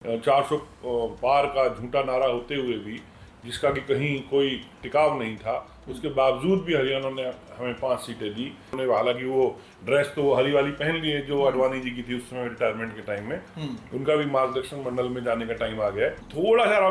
400 पार का झूठा नारा होते हुए भी, जिसका कि कहीं कोई टिकाव नहीं था, उसके बावजूद भी हरियाणा ने हमें 5 सीटें दी। उन्होंने हालांकि वो ड्रेस तो वो हरी वाली पहन ली है जो अडवाणी जी की थी उस समय रिटायरमेंट के टाइम में। उनका भी मार्गदर्शन मंडल में जाने का टाइम आ गया है। थोड़ा सा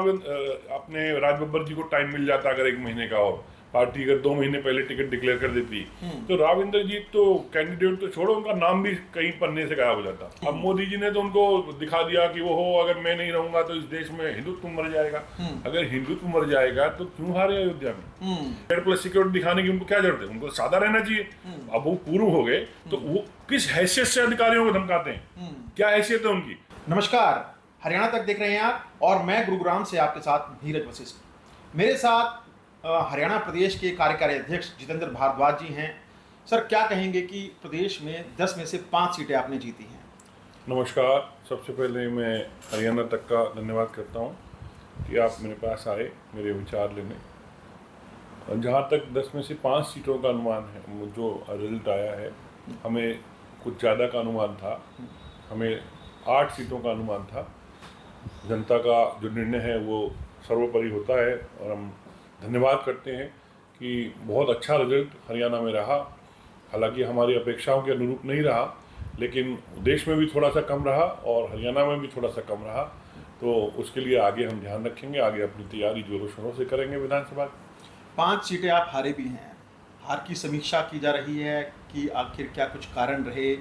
अपने राज बब्बर जी को टाइम मिल जाता अगर 1 महीने का, और पार्टी अगर 2 महीने पहले टिकट डिक्लेयर कर देती तो राविंदर जी तो कैंडिडेट तो छोड़ो, उनका नाम भी कहीं पन्ने से गायब हो जाता। अब मोदी जी ने तो उनको दिखा दिया कि वो हो, अगर मैं नहीं रहूंगा तो इस देश में हिंदुत्व मर जाएगा। अगर हिंदुत्व मर जाएगा तो क्यों हारे अयोध्या में? एयर प्लस सिक्योरिटी दिखाने की उनको क्या जरूरत है? उनको सादा रहना चाहिए। अब वो पूर्व हो गए तो वो किस हैसियत से अधिकारियों को धमकाते हैं? क्या हैसियत है उनकी? नमस्कार, हरियाणा तक देख रहे हैं आप और मैं गुरुग्राम से आपके साथ नीरज वशिष्ठ। मेरे साथ हरियाणा प्रदेश के कार्यकारी अध्यक्ष जितेंद्र भारद्वाज जी हैं। सर, क्या कहेंगे कि प्रदेश में 10 में से 5 सीटें आपने जीती हैं? नमस्कार। सबसे पहले मैं हरियाणा तक का धन्यवाद करता हूँ कि आप मेरे पास आए मेरे विचार लेने। जहाँ तक 10 में से 5 सीटों का अनुमान है, जो रिजल्ट आया है, हमें कुछ ज़्यादा का अनुमान था। हमें 8 सीटों का अनुमान था। जनता का जो निर्णय है वो सर्वोपरि होता है और हम धन्यवाद करते हैं कि बहुत अच्छा रिजल्ट हरियाणा में रहा। हालांकि हमारी अपेक्षाओं के अनुरूप नहीं रहा, लेकिन देश में भी थोड़ा सा कम रहा और हरियाणा में भी थोड़ा सा कम रहा। तो उसके लिए आगे हम ध्यान रखेंगे, आगे अपनी तैयारी जोरों शोरों से करेंगे। विधानसभा 5 सीटें आप हारे भी हैं। हार की समीक्षा की जा रही है कि आखिर क्या कुछ कारण रहे?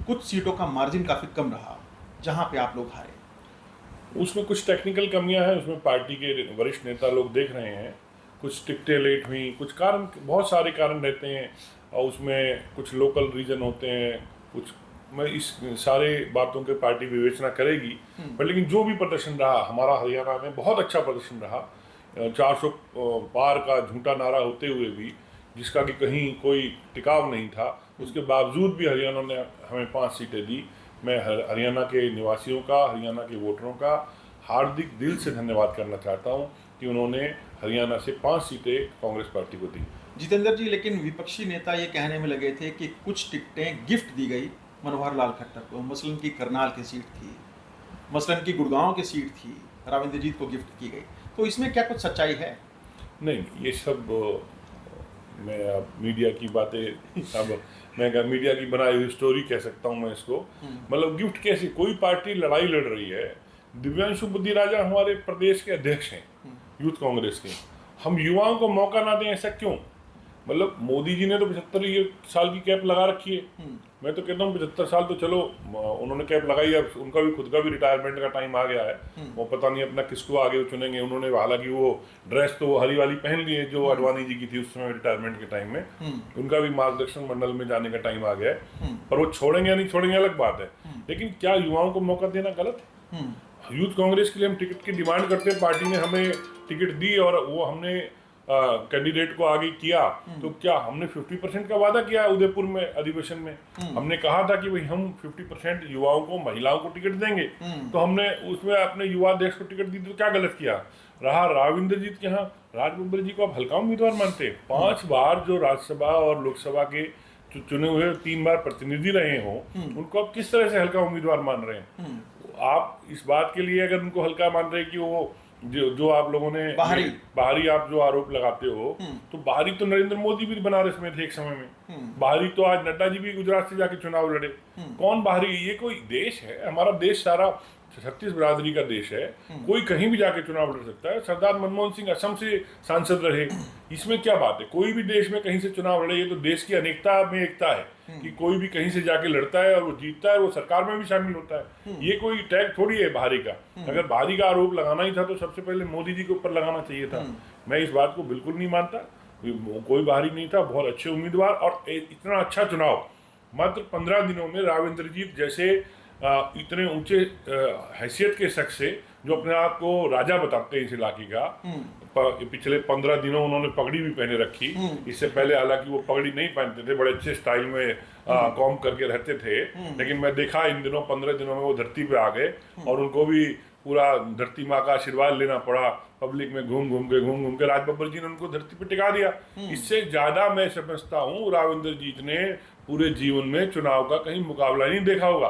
कुछ सीटों का मार्जिन काफ़ी कम रहा जहां पे आप लोग हारे। उसमें कुछ टेक्निकल कमियां हैं, उसमें पार्टी के वरिष्ठ नेता लोग देख रहे हैं। कुछ टिकटें लेट हुई, कुछ कारण, बहुत सारे कारण रहते हैं और उसमें कुछ लोकल रीजन होते हैं, कुछ मैं इस सारे बातों के पार्टी विवेचना करेगी। पर लेकिन जो भी प्रदर्शन रहा हमारा हरियाणा में बहुत अच्छा प्रदर्शन रहा। 400 पार का झूठा नारा होते हुए भी, जिसका कि कहीं कोई टिकाव नहीं था, उसके बावजूद भी हरियाणा ने हमें 5 सीटें दी। मैं हरियाणा के निवासियों का, हरियाणा के वोटरों का हार्दिक दिल से धन्यवाद करना चाहता हूं कि उन्होंने हरियाणा से 5 सीटें कांग्रेस पार्टी को दी। जितेंद्र जी, लेकिन विपक्षी नेता ये कहने में लगे थे कि कुछ टिकटें गिफ्ट दी गई मनोहर लाल खट्टर को। मसलन की करनाल की सीट थी, मसलन की गुड़गांव की सीट थी, राविंद्र जीत को गिफ्ट की गई। तो इसमें क्या कुछ सच्चाई है? नहीं, ये सब मैं अब मीडिया की बातें, अब मैं मीडिया की बनाई हुई स्टोरी कह सकता हूँ मैं इसको। मतलब गिफ्ट कैसी? कोई पार्टी लड़ाई लड़ रही है। दिव्यांशु बुद्धि राजा हमारे प्रदेश के अध्यक्ष हैं यूथ कांग्रेस के। हम युवाओं को मौका ना दें, ऐसा क्यों? मतलब मोदी जी ने तो 75 साल की कैप लगा रखी है। मैं तो कहता हूँ 75 साल तो चलो उन्होंने कैप लगाई, अब उनका भी खुद का भी रिटायरमेंट का टाइम आ गया है। वो पता नहीं अपना किसको आगे चुनेंगे। उन्होंने हालांकि वो ड्रेस तो वो हरी वाली पहन ली है जो अडवाणी जी की थी उस समय रिटायरमेंट के टाइम में। उनका भी मार्गदर्शन मंडल में जाने का टाइम आ गया है। पर वो छोड़ेंगे या नहीं छोड़ेंगे अलग बात है, लेकिन क्या युवाओं को मौका देना गलत है? यूथ कांग्रेस के लिए हम टिकट की डिमांड करते हैं, पार्टी ने हमें टिकट दी और वो हमने कैंडिडेट को आगे किया। तो क्या हमने 50% का वादा किया उदयपुर में अधिवेशन में? हमने कहा था कि भाई हम 50% युवाओं को, महिलाओं को टिकट देंगे। तो हमने उसमें अपने युवा देश को टिकट दी, तो क्या गलत किया? रहा राविंद्र जीत के यहाँ, राज बब्बर जी को आप हल्का उम्मीदवार मानते हैं? 5 बार जो राज्यसभा और लोकसभा के चुने हुए 3 बार प्रतिनिधि रहे हों, उनको आप किस तरह से हल्का उम्मीदवार मान रहे हैं? आप इस बात के लिए अगर उनको हल्का मान रहे हैं कि वो जो आप लोगों ने बाहरी आप जो आरोप लगाते हो, तो बाहरी तो नरेंद्र मोदी भी बनारस में थे एक समय में। बाहरी तो आज नड्डा जी भी गुजरात से जाके चुनाव लड़े। कौन बाहरी? ये कोई देश है? हमारा देश सारा 36 बिरादरी का देश है। कोई कहीं भी जाके चुनाव लड़ सकता है। सरदार मनमोहन सिंह असम से सांसद रहे, इसमें क्या बात है? कोई भी देश में कहीं से चुनाव लड़े, ये तो देश की अनेकता में एकता है कि कोई भी कहीं से जाके लड़ता है और वो जीतता है, वो सरकार में भी शामिल होता है। ये कोई टैग थोड़ी है बाहरी का। अगर बाहरी का आरोप लगाना ही था तो सबसे पहले मोदी जी के ऊपर लगाना चाहिए था। मैं इस बात को बिल्कुल नहीं मानता। कोई बाहरी नहीं था, बहुत अच्छे उम्मीदवार और इतना अच्छा चुनाव। मात्र 15 दिनों में राविंद्र जीत जैसे इतने ऊंचे हैसियत के शख्स से, जो अपने आप को राजा बताते हैं इस इलाके का, पिछले 15 दिनों उन्होंने पगड़ी भी पहने रखी। इससे पहले हालांकि वो पगड़ी नहीं पहनते थे, बड़े अच्छे स्टाइल में कॉम करके रहते थे। लेकिन मैं देखा इन दिनों 15 दिनों में वो धरती पे आ गए और उनको भी पूरा धरती माँ का आशीर्वाद लेना पड़ा। पब्लिक में घूम घूम के राज बब्बर जी ने उनको धरती पे टिका दिया। इससे ज्यादा मैं समझता हूँ राविंद्र जीत ने पूरे जीवन में चुनाव का कहीं मुकाबला नहीं देखा होगा।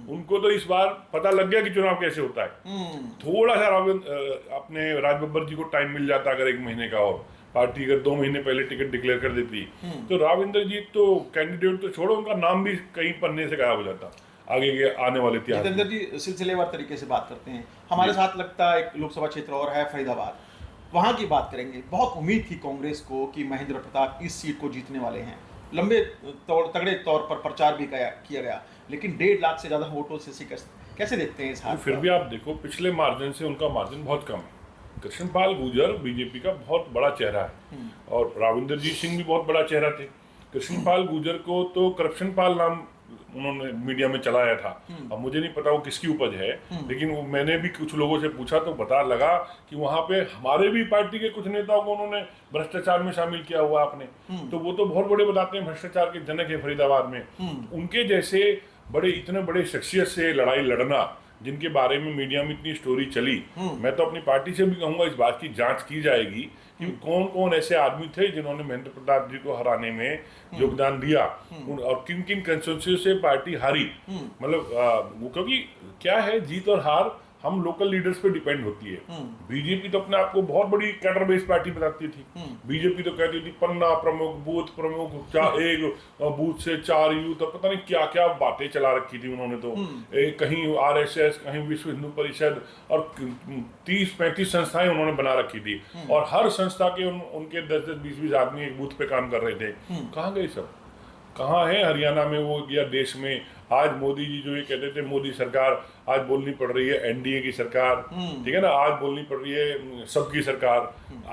उनको तो इस बार पता लग गया कि चुनाव कैसे होता है। थोड़ा सा अपने राज बब्बर जी को टाइम मिल जाता अगर 1 महीने का, और पार्टी अगर 2 महीने पहले टिकट डिक्लेयर कर देती तो राव इंद्रजीत तो कैंडिडेट तो छोड़ो, उनका नाम भी कहीं पन्ने से गायब हो जाता आगे के आने वाले इतिहास। जितेंद्र जी सिलसिलेवार तरीके से बात करते हैं। हमारे साथ लगता है एक लोकसभा क्षेत्र और है फरीदाबाद, वहां की बात करेंगे। बहुत उम्मीद थी कांग्रेस को कि महेंद्र प्रताप इस सीट को जीतने वाले हैं, लंबे तगड़े तौर पर प्रचार भी किया गया, लेकिन 1.5 लाख से ज्यादा वोटों से शिकस्त। कैसे देखते हैं इस हार? फिर भी आप देखो पिछले मार्जिन से उनका मार्जिन बहुत कम है। कृष्णपाल गुर्जर बीजेपी का बहुत बड़ा चेहरा है और राविंदरजीत सिंह भी बहुत बड़ा चेहरा थे। कृष्णपाल गुर्जर को तो करप्शन पाल नाम उन्होंने मीडिया में चलाया था। अब मुझे नहीं पता वो किसकी उपज है, लेकिन वो मैंने भी कुछ लोगों से पूछा तो पता लगा कि वहां पे हमारे भी पार्टी के कुछ नेताओं को उन्होंने भ्रष्टाचार में शामिल किया हुआ आपने। तो वो तो बहुत बड़े बताते हैं, भ्रष्टाचार के जनक है फरीदाबाद में। उनके जैसे बड़े इतने बड़े शख्सियत से लड़ाई लड़ना, जिनके बारे में मीडिया में इतनी स्टोरी चली, मैं तो अपनी पार्टी से भी कहूंगा इस बात की जांच की जाएगी कि कौन कौन ऐसे आदमी थे जिन्होंने महेंद्र प्रताप जी को हराने में योगदान दिया और किन किन कंसेंसस से पार्टी हारी। मतलब वो क्योंकि क्या है, जीत और हार हम लोकल लीडर्स पे डिपेंड होती है। बीजेपी तो अपने आप को बहुत बड़ी कैडर बेस्ड पार्टी बताती थी। बीजेपी तो कहती थी पन्ना प्रमुख, बूथ प्रमुख, एक बूथ से 4 यूथ, पता नहीं क्या क्या बातें चला रखी थी उन्होंने तो। कहीं आरएसएस, कहीं विश्व हिंदू परिषद, और 30-35 संस्थाएं उन्होंने बना रखी थी और हर संस्था के उनके 10-10, 20-20 आदमी एक बूथ पे काम कर रहे थे। कहाँ गए सब? कहाँ है हरियाणा में वो या देश में? आज मोदी जी जो ये कहते थे मोदी सरकार, आज बोलनी पड़ रही है एनडीए की सरकार, ठीक है ना, आज बोलनी पड़ रही है सबकी सरकार।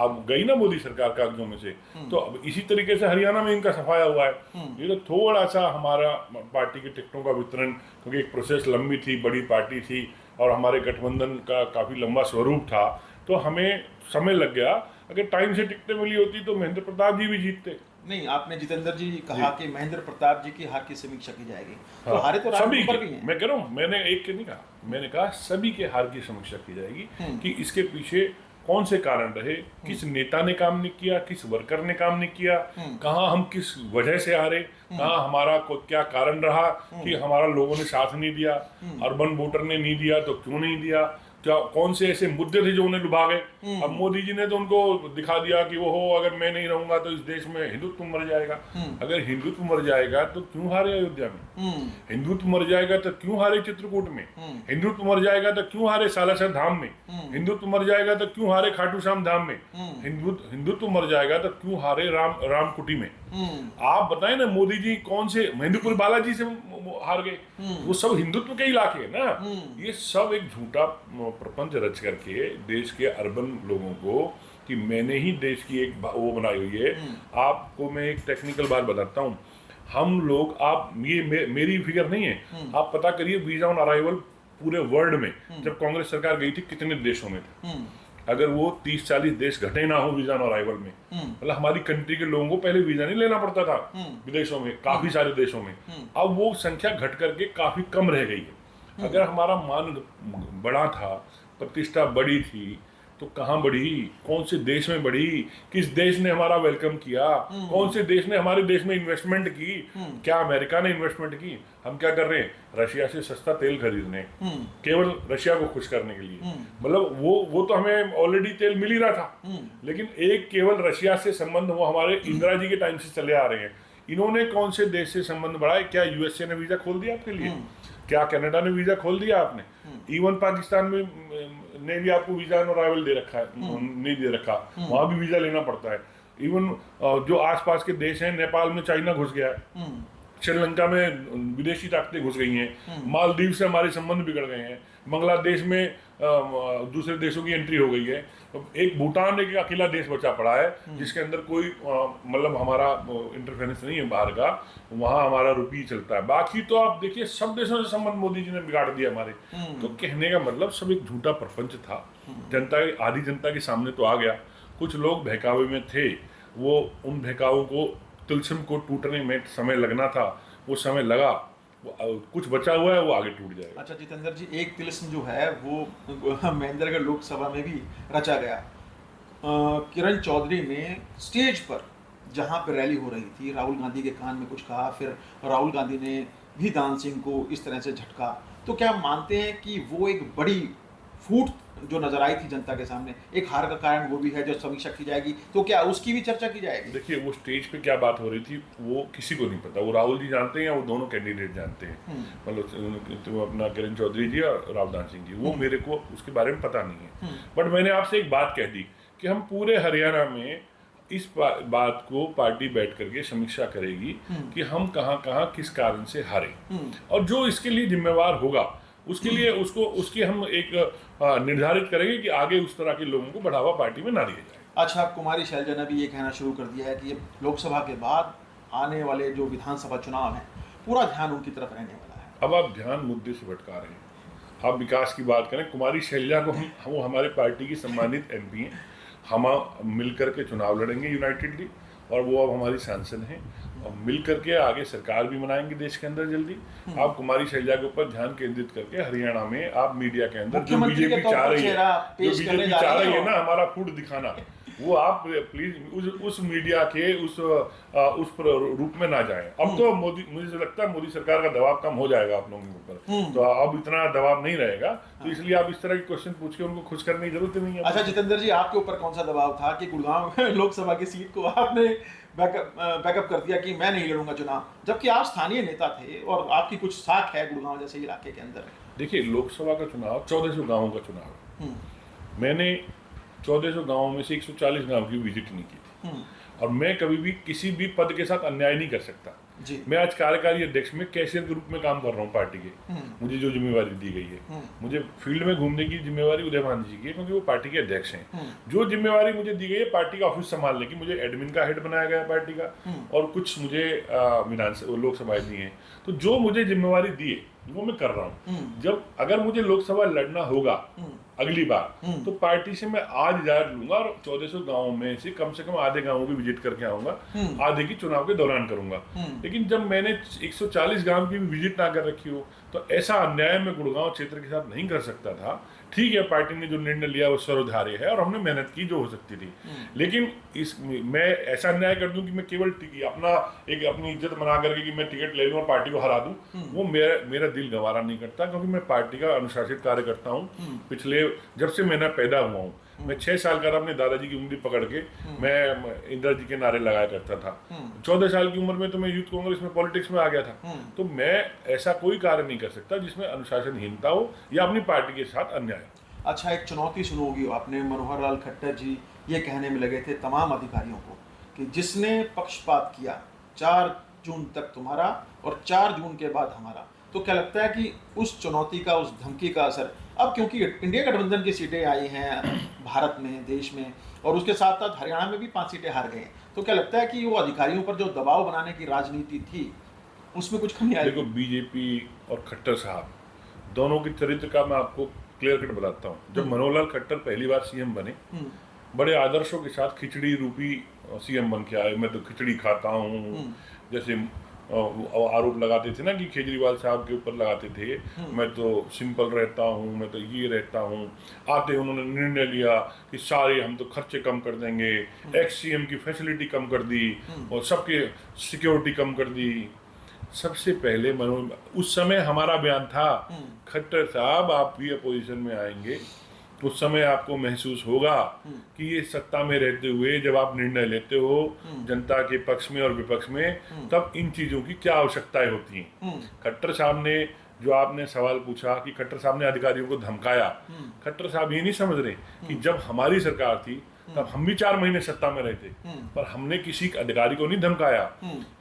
अब गई ना मोदी सरकार कागजों में से। तो अब इसी तरीके से हरियाणा में इनका सफाया हुआ है। ये तो थोड़ा सा हमारा पार्टी के टिकटों का वितरण, क्योंकि एक प्रोसेस लंबी थी, बड़ी पार्टी थी और हमारे गठबंधन का काफी लंबा स्वरूप था, तो हमें समय लग गया। अगर टाइम से टिकटें मिली होती तो महेंद्र प्रताप जी भी जीतते। नहीं, आपने जितेंद्र जी कहा कि महेंद्र प्रताप जी की हार की समीक्षा की जाएगी। हाँ, तो हारे तो सभी पर भी हैं। मैं कह रहा हूँ, मैंने एक के नहीं कहा, मैंने कहा सभी के हार की समीक्षा की जाएगी कि इसके पीछे कौन से कारण रहे, किस नेता ने काम नहीं किया, किस वर्कर ने काम नहीं किया, कहाँ हम किस वजह से हारे, कहाँ हमारा क्या कारण रहा कि हमारा लोगों ने साथ नहीं दिया, अर्बन वोटर ने नहीं दिया तो क्यों नहीं दिया, क्या कौन से ऐसे मुद्दे थे जो उन्हें लुभा गए। अब मोदी जी ने तो उनको दिखा दिया कि वो हो, अगर मैं नहीं रहूंगा तो इस देश में हिंदुत्व मर जाएगा। अगर हिंदुत्व मर जाएगा तो क्यों हारे अयोध्या में? हिंदुत्व मर जाएगा तो क्यों हारे चित्रकूट में? हिंदुत्व मर जाएगा तो क्यों हारे सालासर धाम में? हिंदुत्व मर जाएगा तो क्यों हारे खाटू श्याम धाम में? हिंदुत्व मर जाएगा तो क्यों हारे रामकुटी में? आप बताएं ना, मोदी जी कौन से महेंद्रपुर बालाजी से हार गए? वो सब हिंदुत्व के इलाके है ना। ये सब एक झूठा प्रपंच रच करके देश के अर्बन लोगों को कि मैंने ही देश की एक वो बनाई हुई है। आपको मैं एक टेक्निकल बात बताता हूँ। हम लोग, आप ये मेरी फिगर नहीं है, आप पता करिए वीजा ऑन अराइवल पूरे वर्ल्ड में जब कांग्रेस सरकार गई थी कितने देशों में थे। अगर वो 30-40 देश घटे ना हो वीजा ऑन अराइवल में, मतलब हमारी कंट्री के लोगों को पहले वीजा नहीं लेना पड़ता था विदेशों में, काफी सारे देशों में। अब वो संख्या घट करके काफी कम रह गई है। अगर हमारा मान बड़ा था, प्रतिष्ठा बड़ी थी, तो कहाँ बढ़ी? कौन से देश में बढ़ी? किस देश ने हमारा वेलकम किया? कौन से देश ने हमारे देश में इन्वेस्टमेंट की? क्या अमेरिका ने इन्वेस्टमेंट की? हम क्या कर रहे हैं? रशिया से सस्ता तेल खरीदने, केवल रशिया को खुश करने के लिए। मतलब वो तो हमें ऑलरेडी तेल मिल ही रहा था, लेकिन एक केवल रशिया से संबंध वो हमारे इंदिरा जी के टाइम से चले आ रहे हैं। इन्होंने कौन से देश से संबंध बढ़ाए? क्या यूएसए ने वीजा खोल दिया आपके लिए? क्या कनाडा ने वीजा खोल दिया आपने? इवन पाकिस्तान में ने भी आपको वीजा ऑन अराइवल दे रखा है, नहीं दे रखा, वहां भी वीजा लेना पड़ता है। इवन जो आसपास के देश हैं, नेपाल में चाइना घुस गया है, श्रीलंका में विदेशी ताकतें घुस गई हैं, मालदीव से हमारे संबंध बिगड़ गए हैं, बांग्लादेश में दूसरे देशों की एंट्री हो गई है। एक भूटान एक अकेला देश बचा पड़ा है जिसके अंदर कोई मतलब हमारा इंटरफेरेंस नहीं है बाहर का, वहाँ हमारा रुपये चलता है। बाकी तो आप देखिए सब देशों से संबंध मोदी जी ने बिगाड़ दिया हमारे। तो कहने का मतलब सब एक झूठा प्रपंच था। जनता, आधी जनता के सामने तो आ गया। कुछ लोग बहकावे में थे, वो उन बहकावों को, तिलस्म को टूटने में समय लगना था, वो समय लगा। कुछ बचा हुआ है, वो आगे टूट जाएगा। अच्छा जितेंद्र जी, एक तिलिस्म जो है वो महेंद्रगढ़ लोकसभा में भी रचा गया। किरण चौधरी ने स्टेज पर जहाँ पर रैली हो रही थी, राहुल गांधी के कान में कुछ कहा, फिर राहुल गांधी ने भी दान सिंह को इस तरह से झटका, तो क्या मानते हैं कि वो एक बड़ी फूट जो नजर आई थी जनता के सामने, एक हार का कारण वो भी है जो समीक्षा की जाएगी, तो क्या उसकी भी चर्चा की जाएगी? देखिए, वो स्टेज पे क्या बात हो रही थी वो किसी को नहीं पता। वो राहुल जी जानते हैं या वो दोनों कैंडिडेट जानते हैं, मतलब तो अपना किरण चौधरी जी और रावदान सिंह जी, वो मेरे को उसके बारे में पता नहीं है। बट मैंने आपसे एक बात कह दी कि हम पूरे हरियाणा में इस बात को पार्टी बैठ करके समीक्षा करेगी कि हम कहाँ कहाँ किस कारण से हारे, और जो इसके लिए जिम्मेवार होगा उसके लिए उसकी हम एक निर्धारित करेंगे कि आगे उस तरह के लोगों को बढ़ावा पार्टी में ना दिया जाए। अच्छा, अब कुमारी शैलजा ने भी ये कहना शुरू कर दिया है कि ये लोकसभा के बाद आने वाले जो विधानसभा चुनाव हैं, पूरा ध्यान उनकी तरफ रहने वाला है। अब आप ध्यान मुद्दे से भटका रहे हैं। आप विकास की बात करें, कुमारी शैलजा को हम हमारे पार्टी की सम्मानित MP हैं, हम मिलकर के चुनाव लड़ेंगे यूनाइटेडली, और वो अब हमारी सांसद हैं, और मिल करके आगे सरकार भी बनाएंगे देश के अंदर जल्दी। आप कुमारी शैलजा के ऊपर ध्यान केंद्रित करके हरियाणा में आप मीडिया के अंदर जो बीजेपी चाह रही है ना हमारा फूड दिखाना, वो आप प्लीज उस मीडिया के उस रूप में ना जाएं। अब तो मोदी, मुझे लगता है मोदी सरकार का दबाव कम हो जाएगा आप लोगों के ऊपर, तो अब इतना दबाव नहीं रहेगा, तो इसलिए आप इस तरह के क्वेश्चन पूछ के उनको खुश करने की जरूरत नहीं है। अच्छा जितेंद्र जी, आपके ऊपर कौन सा दबाव था कि गुड़गांव लोकसभा की सीट को आपने बैकअप कर दिया कि मैं नहीं लड़ूंगा चुनाव, जबकि आप स्थानीय नेता थे और आपकी कुछ साख है गुड़गांव जैसे इलाके के अंदर? देखिए, लोकसभा का चुनाव 1400 गाँवों का चुनाव है। मैंने 1400 गाँवों में से 140 गाँव की विजिट नहीं की थी, और मैं कभी भी किसी भी पद के साथ अन्याय नहीं कर सकता जी। मैं आज कार्यकारी अध्यक्ष में कैशियर के रूप में काम कर रहा हूँ पार्टी के। मुझे जो जिम्मेवारी दी गई है, मुझे फील्ड में घूमने की जिम्मेवारी उदय भान जी की है, क्योंकि वो पार्टी के अध्यक्ष हैं। जो जिम्मेवारी मुझे दी गई है पार्टी का ऑफिस संभालने की, मुझे एडमिन का हेड बनाया गया है पार्टी का, और कुछ मुझे लोकसभा दी है, तो जो मुझे जिम्मेवारी दी है वो मैं कर रहा हूँ। जब अगर मुझे लोकसभा लड़ना होगा अगली बार, तो पार्टी से मैं आज जाकर लूंगा, और 1400 गाँव में से कम आधे गाँवों की विजिट करके आऊंगा, आधे की चुनाव के दौरान करूंगा। लेकिन जब मैंने 140 गाँव की भी विजिट ना कर रखी हो, तो ऐसा अन्याय मैं गुड़गांव क्षेत्र के साथ नहीं कर सकता था। ठीक है, पार्टी ने जो निर्णय लिया वो सर्वधार्य है, और हमने मेहनत की जो हो सकती थी, लेकिन मैं ऐसा अन्याय कर दूं कि मैं केवल अपनी इज्जत बना करके कि मैं टिकट ले लूं और पार्टी को हरा दूं, वो मेरा दिल गवारा नहीं करता, क्योंकि मैं पार्टी का अनुशासित कार्यकर्ता हूं। पिछले जब से मैं पैदा हुआ हूं, मैं 6 साल का था, अपने दादाजी की उंगली पकड़ के मैं इंदिरा जी के नारे लगाया करता था। 14 साल की उम्र में तो मैं यूथ कांग्रेस में पॉलिटिक्स में आ गया था। तो मैं ऐसा कोई कार्य नहीं कर सकता जिसमें अनुशासनहीनता हो या अपनी पार्टी के साथ अन्याय। अच्छा, एक चुनौती सुनी होगी आपने, मनोहर लाल खट्टर जी ये कहने में लगे थे तमाम अधिकारियों को कि जिसने पक्षपात किया 4 जून तक तुम्हारा और 4 जून के बाद हमारा। तो क्या लगता है कि उस चुनौती का, उस धमकी का असर अब, क्योंकि इंडिया गठबंधन की सीटें आई हैं भारत में, देश में, और उसके साथ साथ हरियाणा में भी 5 सीटें हार गए हैं, तो क्या लगता है कि वो अधिकारियों पर जो दबाव बनाने की राजनीति थी उसमें कुछ कमी आई? देखो, बीजेपी और खट्टर साहब दोनों के चरित्र का मैं आपको क्लियर कट बताता हूँ। जब मनोहर लाल खट्टर पहली बार सीएम बने, बड़े आदर्शों के साथ खिचड़ी रूपी सीएम बन के आए। मैं तो खिचड़ी खाता हूँ, जैसे आरोप लगाते थे ना कि केजरीवाल साहब के ऊपर लगाते थे, मैं तो सिंपल रहता हूँ, मैं तो ये रहता हूँ। आते उन्होंने निर्णय लिया कि सारे हम तो खर्चे कम कर देंगे, एक्स CM की फैसिलिटी कम कर दी, और सबके सिक्योरिटी कम कर दी। सबसे पहले उस समय हमारा बयान था, खट्टर साहब आप भी अपोजिशन में आएंगे, उस समय आपको महसूस होगा कि ये सत्ता में रहते हुए जब आप निर्णय लेते हो जनता के पक्ष में और विपक्ष में, तब इन चीजों की क्या आवश्यकताएं होती हैं। खट्टर साहब ने जो आपने सवाल पूछा कि खट्टर साहब ने अधिकारियों को धमकाया, खट्टर साहब ये नहीं समझ रहे कि जब हमारी सरकार थी तब हम भी 4 महीने सत्ता में रहे थे, पर हमने किसी अधिकारी को नहीं धमकाया।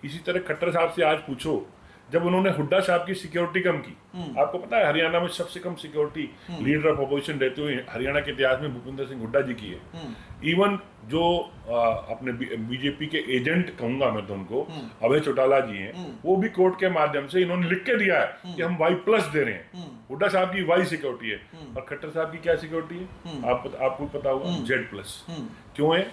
इसी तरह खट्टर साहब से आज पूछो, जब उन्होंने हुड्डा साहब की सिक्योरिटी कम की, आपको पता है हरियाणा में सबसे कम सिक्योरिटी लीडर ऑफ अपोजिशन रहते हुए हरियाणा के इतिहास में भूपेंद्र सिंह हुड्डा जी की है। इवन जो अपने बीजेपी के एजेंट कहूंगा मैं तो उनको, अभय चौटाला जी हैं, वो भी कोर्ट के माध्यम से इन्होंने लिख के दिया है कि हम Y+ दे रहे हैं। हुड्डा साहब की Y सिक्योरिटी है, और खट्टर साहब की क्या सिक्योरिटी है आपको पता होगा, Z+। क्यों है?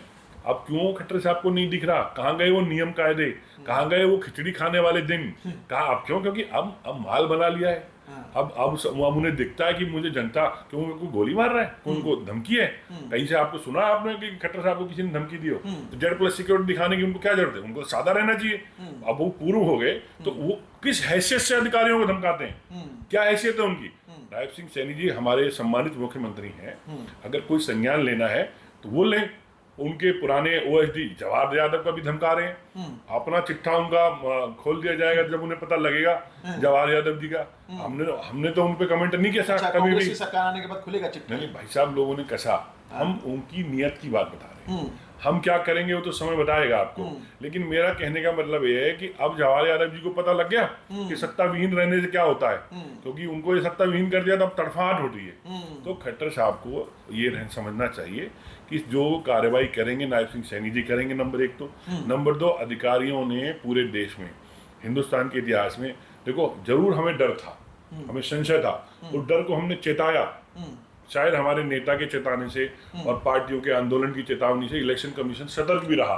अब क्यों खट्टर साहब को नहीं दिख रहा? कहाँ गए वो नियम कायदे? कहाँ गए वो खिचड़ी खाने वाले दिन? कहाँ? अब क्यों? क्योंकि अब माल बना लिया है। अब उन्हें दिखता है कि मुझे जनता क्यों मेरे को गोली मार रहा है, कोई उनको धमकी है कहीं से। आपको सुना है आपने कि खट्टर साहब को किसी ने धमकी दी हो? तो Z+ सिक्योरिटी दिखाने की उनको क्या जरूरत है? उनको सादा रहना चाहिए। अब वो पूर्व हो गए तो वो किस हैसियत से अधिकारियों को धमकाते हैं? क्या हैसियत है उनकी? नायब सिंह सैनी जी हमारे सम्मानित मुख्यमंत्री हैं, अगर कोई संज्ञान लेना है तो वो लें। उनके पुराने OSD जवाहर यादव का भी धमका रहे हैं, अपना चिट्ठा उनका खोल दिया जाएगा जब उन्हें पता लगेगा जवाहर यादव जी का। हमने तो उन पे कमेंट नहीं किया कभी भी। सरकार आने के बाद खुलेगा चिट्ठा? नहीं भाई साहब, लोगों ने कसा, हम उनकी नियत की बात बता रहे हैं। हम क्या करेंगे वो तो समय बताएगा आपको, लेकिन मेरा कहने का मतलब ये है कि अब जवाहर यादव जी को पता लग गया कि सत्ता विहीन रहने से क्या होता है, क्योंकि उनको ये सत्ता विहीन कर दिया तो अब तड़फाहट होती है। तो खट्टर साहब को ये समझना चाहिए कि जो कार्रवाई करेंगे नायब सिंह सैनी जी करेंगे, नंबर 1 तो। नंबर 2, अधिकारियों ने पूरे देश में, हिंदुस्तान के इतिहास में, देखो जरूर हमें डर था, हमें संशय था, उस डर को हमने चेताया, शायद हमारे नेता के चेताने से और पार्टियों के आंदोलन की चेतावनी से इलेक्शन कमीशन सतर्क भी रहा।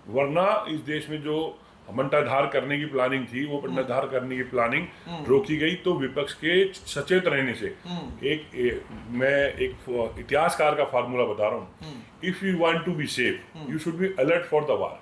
वरना इस देश में जो मंटाधार करने की प्लानिंग थी, वो मंटाधार करने की प्लानिंग रोकी गई। तो विपक्ष के सचेत रहने से मैं एक इतिहासकार का फार्मूला बता रहा हूँ, if you want to be safe you should be alert for the war.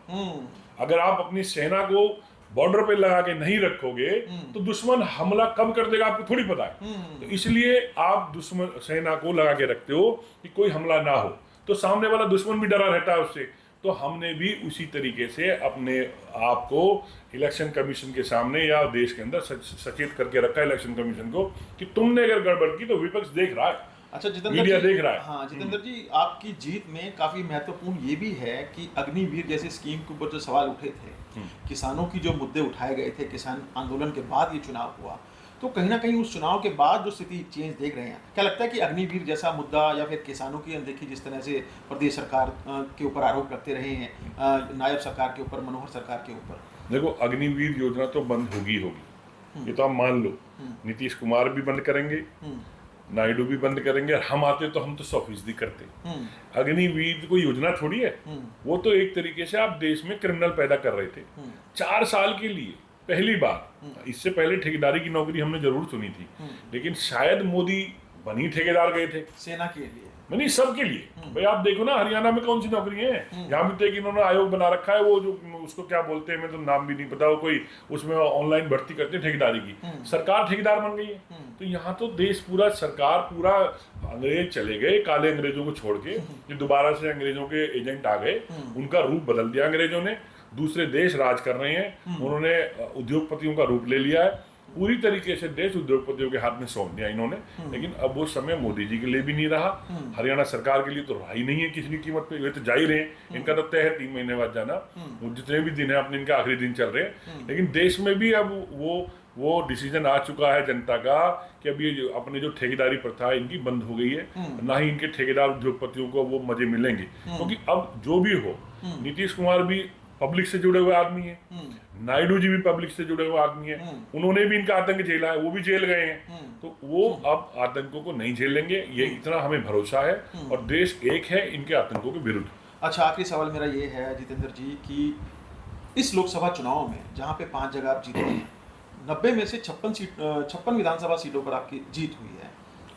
अगर आप अपनी सेना को बॉर्डर पे लगा के नहीं रखोगे तो दुश्मन हमला कब कर देगा आपको थोड़ी पता है। तो इसलिए आप दुश्मन सेना को लगा के रखते हो कि कोई हमला ना हो, तो सामने वाला दुश्मन भी डरा रहता है उससे। तो हमने भी उसी तरीके से अपने आप को इलेक्शन कमीशन के सामने या देश के अंदर सचेत करके रखा है इलेक्शन कमीशन को कि तुमने अगर गड़बड़ की तो विपक्ष देख रहा है, अच्छा जितेंद्र मीडिया जी, देख रहा है। हाँ जितेंद्र जी, आपकी जीत में काफी महत्वपूर्ण ये भी है कि अग्निवीर जैसे स्कीम के ऊपर जो सवाल उठे थे, किसानों की जो मुद्दे उठाए गए थे, किसान आंदोलन के बाद ये चुनाव हुआ, तो कहीं ना कहीं उस चुनाव के बाद जो स्थिति चेंज देख रहे हैं, क्या लगता है कि अग्निवीर जैसा मुद्दा या फिर किसानों की अनदेखी जिस तरह से प्रदेश सरकार के ऊपर आरोप लगते रहे हैं, नायब सरकार के ऊपर, मनोहर सरकार के ऊपर? देखो अग्निवीर योजना तो बंद होगी, ये तो आप मान लो। नीतीश कुमार भी बंद करेंगे, नायडू भी बंद करेंगे, और हम आते तो हम तो 100% करते। अग्निवीर कोई योजना थोड़ी है, वो तो एक तरीके से आप देश में क्रिमिनल पैदा कर रहे थे 4 साल के लिए, पहली बार। इससे पहले ठेकेदारी की नौकरी हमने जरूर सुनी थी, लेकिन शायद मोदी बनी ठेकेदार गए थे सेना के लिए, नहीं सबके लिए। भाई आप देखो ना हरियाणा में कौन सी नौकरी है, यहाँ भी तो इन्होंने आयोग बना रखा है, वो जो उसको क्या बोलते हैं, मैं तो नाम भी नहीं पता, वो कोई उसमें ऑनलाइन भर्ती करते हैं ठेकेदारी की, सरकार ठेकेदार बन गई है। तो यहाँ तो देश पूरा, सरकार पूरा, अंग्रेज चले गए, काले अंग्रेजों को छोड़ के जो दोबारा से अंग्रेजों के एजेंट आ गए, उनका रूप बदल दिया अंग्रेजों ने, दूसरे देश राज कर रहे हैं, उन्होंने उद्योगपतियों का रूप ले लिया है, पूरी तरीके से देश उद्योगपतियों के हाथ में सौंप दिया इन्होंने। लेकिन अब वो समय मोदी जी के लिए भी नहीं रहा, हरियाणा सरकार के लिए तो रहा ही नहीं है किसी भी कीमत पे। वे तो जा ही रहे हैं, इनका तो तय है 3 महीने बाद जाना, वो जितने भी दिन है अपने इनके आखिरी दिन चल रहे हैं। लेकिन देश में भी अब वो डिसीजन आ चुका है जनता का कि अब ये अपने जो ठेकेदारी प्रथा है इनकी बंद हो गई है, ना ही इनके ठेकेदार उद्योगपतियों को वो मजे मिलेंगे। क्योंकि अब जो भी हो, नीतीश कुमार भी पब्लिक से जुड़े हुए आदमी है, नायडू जी भी पब्लिक से जुड़े हुए आदमी है, उन्होंने भी इनका आतंक झेला है, वो भी जेल गए हैं, तो वो अब आतंकों को नहीं झेलेंगे, ये इतना हमें भरोसा है, और देश एक है इनके आतंकों के विरुद्ध। अच्छा आखिरी सवाल मेरा ये है जितेंद्र जी कि इस लोकसभा चुनाव में जहाँ पे 5 जगह आप जीते हैं, 90 में से 56 विधानसभा सीटों पर आपकी जीत हुई है,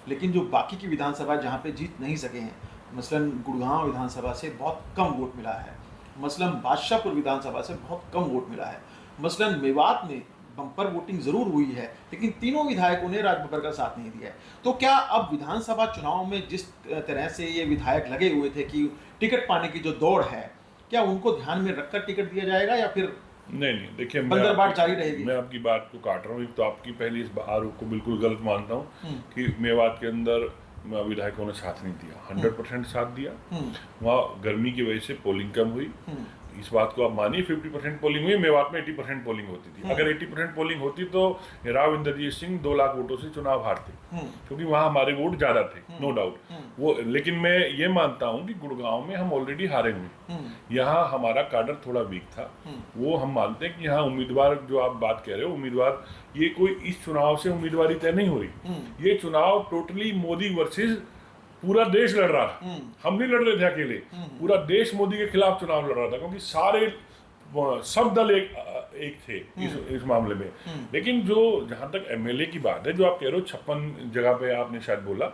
लेकिन जो बाकी की विधानसभा जहाँ पे जीत नहीं सके हैं, मसलन गुड़गांव विधानसभा से बहुत कम वोट मिला है, मसलन बादशाहपुर विधानसभा से बहुत कम वोट मिला है, मसलन मेवात में बम्पर वोटिंग जरूर हुई है, लेकिन तीनों विधायकों ने राजबब्बर का साथ नहीं दिया है। तो क्या अब विधानसभा चुनाव में जिस तरह से ये विधायक लगे हुए थे कि टिकट पाने की जो दौड़ है, क्या उनको ध्यान में रखकर टिकट दिया जाएगा या फिर नहीं? देखिए बंदरबाट जारी रहेगी? मैं आपकी बात को काट रहा हूँ। एक तो आपकी पहली इस आरोप को बिल्कुल गलत मानता हूँ कि मेवात के अंदर विधायकों ने साथ नहीं दिया, 100% साथ दिया। वहाँ गर्मी की वजह से पोलिंग कम हुई, इस बात को आप मानिए 50% पोलिंग हुई, मेवात में 80% पोलिंग होती थी। अगर 80% पोलिंग होती तो राव इंद्रजीत सिंह 2 लाख वोटों से चुनाव हारते, क्योंकि वहाँ हमारे वोट ज्यादा थे, नो डाउट वो। लेकिन मैं ये मानता हूँ कि गुड़गांव में हम ऑलरेडी हारे हुए, यहाँ हमारा काडर थोड़ा वीक था, वो हम मानते हैं कि यहाँ उम्मीदवार जो आप बात कह रहे हो, उम्मीदवार ये कोई इस चुनाव से उम्मीदवारी तय नहीं हो रही, ये चुनाव टोटली मोदी वर्सेस पूरा देश लड़ रहा था। हम नहीं लड़ रहे थे अकेले, पूरा देश मोदी के खिलाफ चुनाव लड़ रहा था, क्योंकि सारे सब दल एक थे इस मामले में। लेकिन जो जहां तक एमएलए की बात है, जो आप कह रहे हो 56 जगह पे आपने शायद बोला,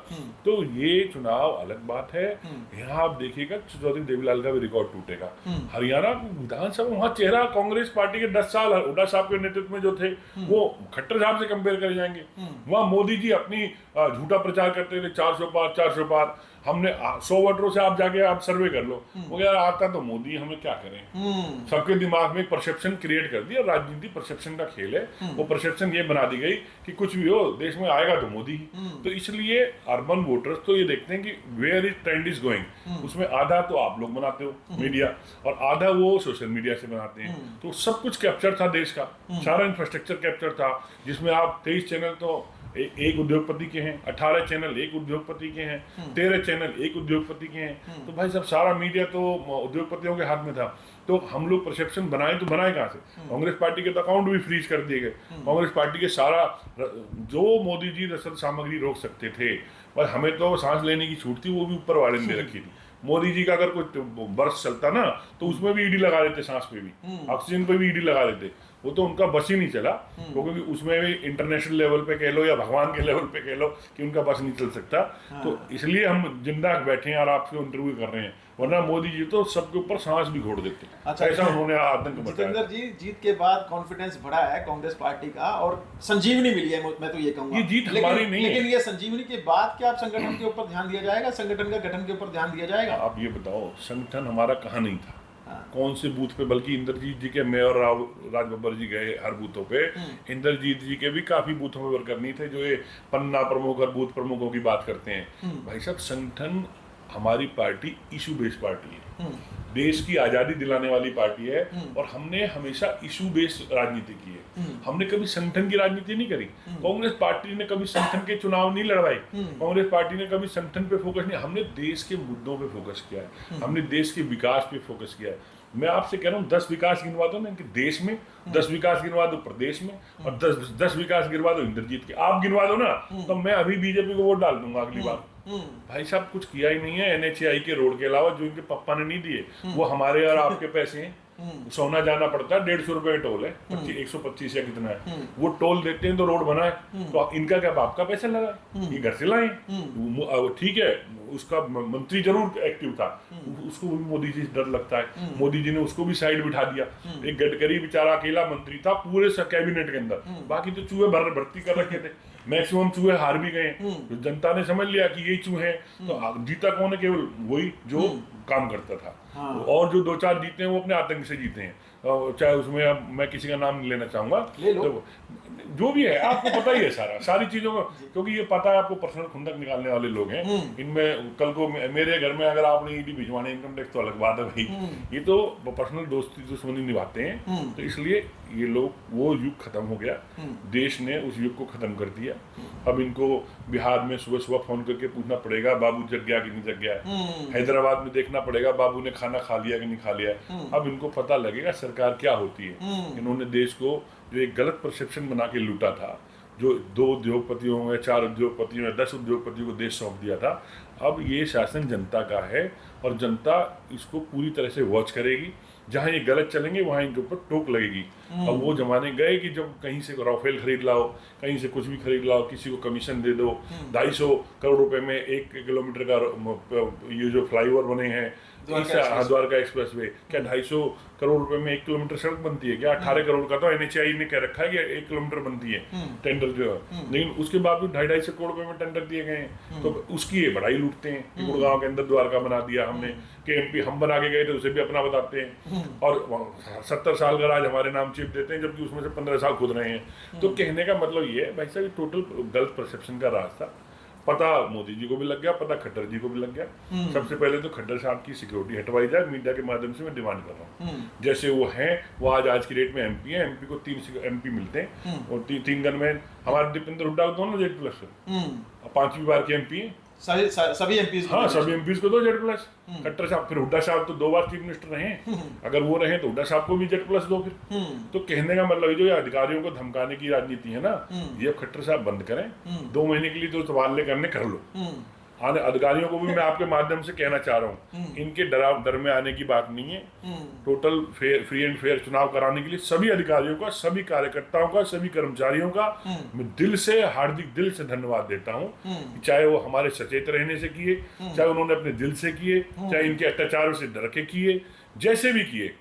तो ये चुनाव अलग बात है। यहाँ आप देखिएगा चौधरी देवीलाल का भी रिकॉर्ड टूटेगा। हरियाणा विधानसभा, वहाँ चेहरा कांग्रेस पार्टी के 10 साल हुड्डा साहब के नेतृत्व में जो थे वो खट्टर साहब से कंपेयर कर जाएंगे। वहाँ मोदी जी अपनी झूठा प्रचार करते थे 400 पार 400 पार, हमने 100 वोटरों से आप जाके आप सर्वे कर लो, वो यार आता तो मोदी, हमें क्या करें। सबके दिमाग में एक परसेप्शन क्रिएट कर दिया। राजनीति परसेप्शन का खेल है। वो परसेप्शन ये बना दी गई कि कुछ भी हो देश में आएगा तो मोदी ही। तो इसलिए अर्बन वोटर्स तो ये देखते हैं कि where is trend is going, उसमें आधा तो आप लोग बनाते हो मीडिया और आधा वो सोशल मीडिया से बनाते हैं। तो सब कुछ कैप्चर था देश का, सारा इंफ्रास्ट्रक्चर कैप्चर था, जिसमें आप 23 चैनल तो एक उद्योगपति के हैं, 18 चैनल एक उद्योगपति के हैं, 13 चैनल एक उद्योगपति के हैं। तो भाई साहब सारा मीडिया तो उद्योगपतियों के हाथ में था। तो हम लोग परसेप्शन बनाए तो बनाए कहाँ से। कांग्रेस पार्टी के तो अकाउंट भी फ्रीज कर दिए गए। कांग्रेस पार्टी के सारा जो मोदी जी रसद सामग्री रोक सकते थे, पर हमें तो सांस लेने की छूट थी, वो भी ऊपर वाले ने रखी थी। मोदी जी का अगर कोई बर्स चलता ना तो उसमें भी ईडी लगा देते, सांस पे भी, ऑक्सीजन पे भी ईडी लगा देते। वो तो उनका बस ही नहीं चला, क्योंकि उसमें भी इंटरनेशनल लेवल पे कह लो या भगवान के लेवल पे कह लो कि उनका बस नहीं चल सकता। तो इसलिए हम जिंदा बैठे हैं और आपसे इंटरव्यू कर रहे हैं, वरना मोदी जी तो सबके ऊपर सांस भी घोड़ देते। अच्छा, ऐसा उन्होंने आतंक बताया। जितेंद्र जी, जीत के बाद कॉन्फिडेंस बढ़ा है कांग्रेस पार्टी का और संजीवनी मिली है, मैं तो ये कहूंगा। ये जीत हमारी नहीं है। लेकिन ये संजीवनी के बाद क्या आप संगठन के ऊपर ध्यान दिया जाएगा, संगठन का गठन के ऊपर ध्यान दिया जाएगा? आप ये बताओ, संगठन हमारा कहाँ नहीं था, कौन से बूथ पे, बल्कि इंद्रजीत जी के मेयर राज बब्बर जी गए हर बूथों पे। इंद्रजीत जी के भी काफी बूथों में वर्कर नहीं थे, जो ये पन्ना प्रमुख और बूथ प्रमुखों की बात करते हैं। भाई साहब संगठन, हमारी पार्टी इशू बेस्ड पार्टी है, देश की आजादी दिलाने वाली पार्टी है, और हमने हमेशा इशू बेस्ड राजनीति की है। हमने कभी संगठन की राजनीति नहीं करी। कांग्रेस पार्टी ने कभी संगठन के चुनाव नहीं लड़वाई। कांग्रेस पार्टी ने कभी संगठन पे फोकस नहीं, हमने देश के मुद्दों पे फोकस किया है, हमने देश के विकास पे फोकस किया है। मैं आपसे कह रहा हूँ 10 विकास गिनवा दो ना कि देश में, 10 विकास गिनवा दो प्रदेश में, और 10 विकास गिनवा दो इंद्रजीत के, आप गिनवा दो ना, तो मैं अभी बीजेपी को वोट डाल दूंगा अगली बार। भाई साहब कुछ किया ही नहीं है। NHAI के रोड के अलावा जो इनके पप्पा ने नहीं दिए, वो हमारे और आपके पैसे हैं। सोना जाना पड़ता है, 150 रुपए टोल है, 125 या कितना है, वो टोल देते हैं तो रोड बना है। तो इनका क्या बाप का पैसा लगा, ये घर से लाए। ठीक है, उसका मंत्री जरूर एक्टिव था, उसको भी मोदी जी से डर लगता है, मोदी जी ने उसको भी साइड बिठा दिया। एक गडकरी बेचारा अकेला मंत्री था पूरे कैबिनेट के अंदर, बाकी तो चूहे भर्ती कर रखे थे, मैक्सिमम चूहे हार भी गए। तो जनता ने समझ लिया कि ये चूहे हैं, तो जीता कौन है? केवल वही जो काम करता था। और जो 2-4 जीते हैं वो अपने आतंक से जीते हैं, चाहे उसमें अब मैं किसी का नाम नहीं लेना चाहूंगा, तो जो भी है आपको पता ही है सारी चीजों को, क्योंकि ये पता है आपको पर्सनल खुंदक निकालने वाले लोग हैं। इनमें कल को मेरे घर में अगर आपने ईडी भिजवाने इनकम टैक्स तो अलग बात है भाई, ये तो पर्सनल दोस्ती दुश्मनी निभाते हैं। तो इसलिए ये लोग, वो युग खत्म हो गया, देश ने उस युग को खत्म कर दिया। अब इनको बिहार में सुबह सुबह फोन करके पूछना पड़ेगा बाबू जग गया कि नहीं जग गया, हैदराबाद में देखना पड़ेगा बाबू ने खाना खा लिया कि नहीं खा लिया। अब इनको पता लगेगा सरकार क्या होती है। इन्होंने देश को जो एक गलत परसेप्शन बना के लूटा था, जो 2 उद्योगपतियों या 4 उद्योगपतियों या 10 उद्योगपतियों को देश सौंप दिया था, अब ये शासन जनता का है और जनता इसको पूरी तरह से वॉच करेगी। जहाँ ये गलत चलेंगे वहाँ इनके ऊपर टोक लगेगी। अब वो जमाने गए कि जब कहीं से राफेल खरीद लाओ, कहीं से कुछ भी खरीद लाओ, किसी को कमीशन दे दो, 250 करोड़ रुपए में 1 किलोमीटर का ये जो फ्लाईओवर बने हैं द्वारका एक्सप्रेस वे, क्या 250 करोड़ रुपए में 1 किलोमीटर सड़क बनती है क्या? 18 करोड़ का तो NHAI ने कह रखा है कि 1 किलोमीटर बनती है टेंडर जो है, लेकिन उसके बावजूद 250 करोड़ रुपए में टेंडर दिए गए हैं। तो उसकी ये बड़ाई लूटते हैं। गुड़गांव के अंदर द्वारका बना दिया हमने, KMP हम बना के गए थे, उसे भी अपना बताते हैं, और 70 साल का राज हमारे नाम चिप देते हैं, जबकि उसमें से 15 साल खुद रहे हैं। तो कहने का मतलब ये है भाई साहब, टोटल गलत परसेप्शन का राज था। पता मोदी जी को भी लग गया, पता खट्टर जी को भी लग गया। सबसे पहले तो खट्टर साहब की सिक्योरिटी हटवाई जाए, मीडिया के माध्यम से मैं डिमांड कर रहा हूँ। जैसे वो हैं, वो आज की डेट में MP है, MP को 3 MP मिलते हैं, और 3 गनमैन हमारे दीपेंद्र हुड्डा को दोनों Z+, 5वीं बार के MP हैं सभी एमपीज। हाँ, सभी एमपीज को दो Z+। खट्टर साहब, फिर हुड्डा साहब तो 2 बार चीफ मिनिस्टर रहे हैं, अगर वो रहे तो हुड्डा साहब को भी Z+ दो फिर। तो कहने का मतलब जो ये अधिकारियों को धमकाने की राजनीति है ना, ये अब खट्टर साहब बंद करें। 2 महीने के लिए तो तबादले करने कर लो, आने अधिकारियों को भी मैं आपके माध्यम से कहना चाह रहा हूँ, इनके डर में आने की बात नहीं है। टोटल फ्री एंड फेयर चुनाव कराने के लिए सभी अधिकारियों का, सभी कार्यकर्ताओं का, सभी कर्मचारियों का मैं दिल से, हार्दिक दिल से धन्यवाद देता हूँ। चाहे वो हमारे सचेत रहने से किए, चाहे उन्होंने अपने दिल से किए, चाहे इनके अत्याचारों से डर के किए, जैसे भी किए,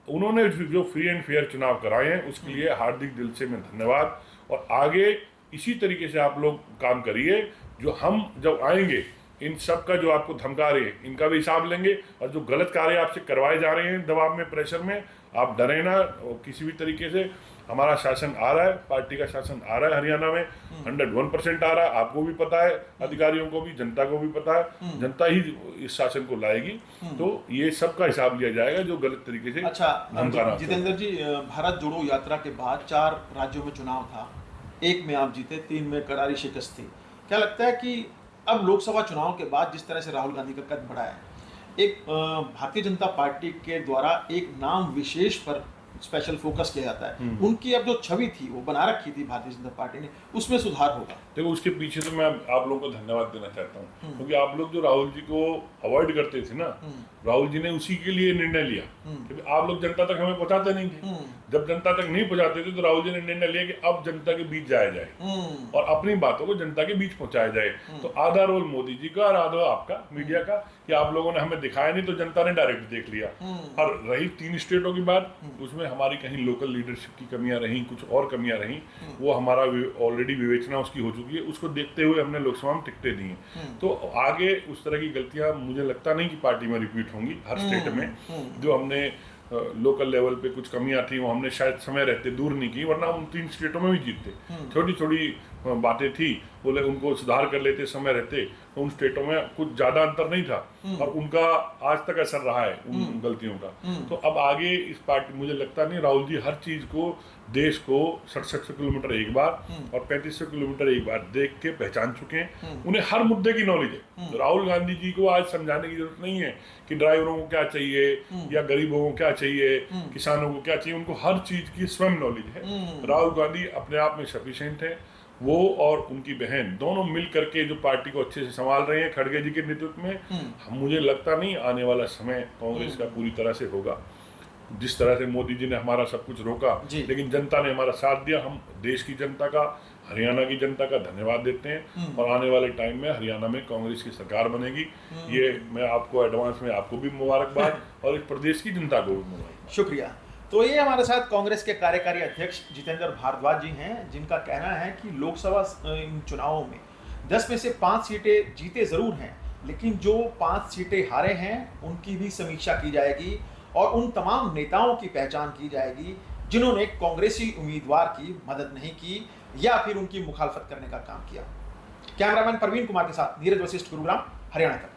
उन्होंने जो फ्री एंड फेयर चुनाव कराए हैं उसके लिए हार्दिक दिल से मैं धन्यवाद। और आगे इसी तरीके से आप लोग काम करिए। जो हम जब आएंगे, इन सब का जो आपको धमका रहे हैं, इनका भी हिसाब लेंगे। और जो गलत कार्य आपसे करवाए जा रहे हैं दबाव में, प्रेशर में, आप डरे ना। और किसी भी तरीके से हमारा शासन आ रहा है, पार्टी का शासन आ रहा है हरियाणा में, 101% आ रहा है। आपको भी पता है, अधिकारियों को भी, जनता को भी पता है। जनता ही इस शासन को लाएगी। तो ये सब का हिसाब लिया जाएगा जो गलत तरीके से। अच्छा जितेंद्र जी, भारत जोड़ो यात्रा के बाद 4 राज्यों में चुनाव था, 1 में आप जीते, 3 में करारी शिकस्त थी। क्या लगता है कि अब लोकसभा चुनाव के बाद जिस तरह से राहुल गांधी का कद बढ़ा है, एक भारतीय जनता पार्टी के द्वारा एक नाम विशेष पर स्पेशल फोकस किया जाता है, उनकी अब जो छवि थी वो बना रखी थी भारतीय जनता पार्टी ने, उसमें सुधार होगा? देखो, उसके पीछे तो मैं आप लोगों को धन्यवाद देना चाहता हूँ, क्योंकि आप लोग जो राहुल जी को अवॉइड करते थे ना, राहुल जी ने उसी के लिए निर्णय लिया। क्योंकि आप लोग जनता तक हमें पहुंचाते नहीं थे। जब जनता तक नहीं पहुंचाते थे तो राहुल जी ने निर्णय लिया कि अब जनता के बीच जाया जाए और अपनी बातों को जनता के बीच पहुंचाया जाए। तो आधा रोल मोदी जी का और आधा आपका, मीडिया का, कि आप लोगों ने हमें दिखाया नहीं तो जनता ने डायरेक्ट देख लिया। और रही 3 स्टेटों की बात, उसमें हमारी कहीं लोकल लीडरशिप की कमियां रहीं, कुछ और कमियां रहीं, वो हमारा ऑलरेडी विवेचना उसकी हो चुकी है। उसको देखते हुए हमने लोकसभा में टिकटें दी हैं। तो आगे उस तरह की गलतियां मुझे लगता नहीं कि पार्टी में रिपीट होंगी हर स्टेट में। जो हमने लोकल लेवल पे कुछ कमियां थी वो हमने शायद समय रहते दूर नहीं की, वरना उन 3 स्टेटों में भी जीतते। छोटी छोटी बातें थी, बोले उनको सुधार कर लेते समय रहते, तो उन स्टेटों में कुछ ज़्यादा अंतर नहीं था और उनका आज तक असर रहा है उन गलतियों का। तो अब आगे इस पार्टी, मुझे लगता नहीं, राहुल जी हर चीज़ को, देश को 6700 किलोमीटर एक बार और 3500 किलोमीटर एक बार देख के पहचान चुके हैं। उन्हें हर मुद्दे की नॉलेज है। राहुल गांधी जी को आज समझाने की जरूरत नहीं है कि ड्राइवरों को क्या चाहिए या गरीबों को क्या चाहिए, किसानों को क्या चाहिए, उनको हर चीज की स्वयं नॉलेज है। राहुल गांधी अपने आप में सफिशिएंट है। वो और उनकी बहन दोनों मिल करके जो पार्टी को अच्छे से संभाल रहे हैं खड़गे जी के नेतृत्व में। मुझे लगता नहीं आने वाला समय कांग्रेस का पूरी तरह से होगा। जिस तरह से मोदी जी ने हमारा सब कुछ रोका, लेकिन जनता ने हमारा साथ दिया। हम देश की जनता का, हरियाणा की जनता का धन्यवाद देते हैं। और आने वाले टाइम में हरियाणा में कांग्रेस की सरकार बनेगी। ये मैं आपको एडवांस में, आपको भी मुबारकबाद और इस प्रदेश की जनता को भी मुबारकबाद। शुक्रिया। तो ये हमारे साथ कांग्रेस के कार्यकारी अध्यक्ष जितेंद्र भारद्वाज जी हैं, जिनका कहना है कि लोकसभा चुनावों में 10 में से 5 सीटें जीते जरूर हैं, लेकिन जो 5 सीटें हारे हैं उनकी भी समीक्षा की जाएगी और उन तमाम नेताओं की पहचान की जाएगी जिन्होंने कांग्रेसी उम्मीदवार की मदद नहीं की या फिर उनकी मुखालफत करने का काम किया। कैमरामैन परवीन कुमार के साथ नीरज वशिष्ठ, गुरुग्राम, हरियाणा।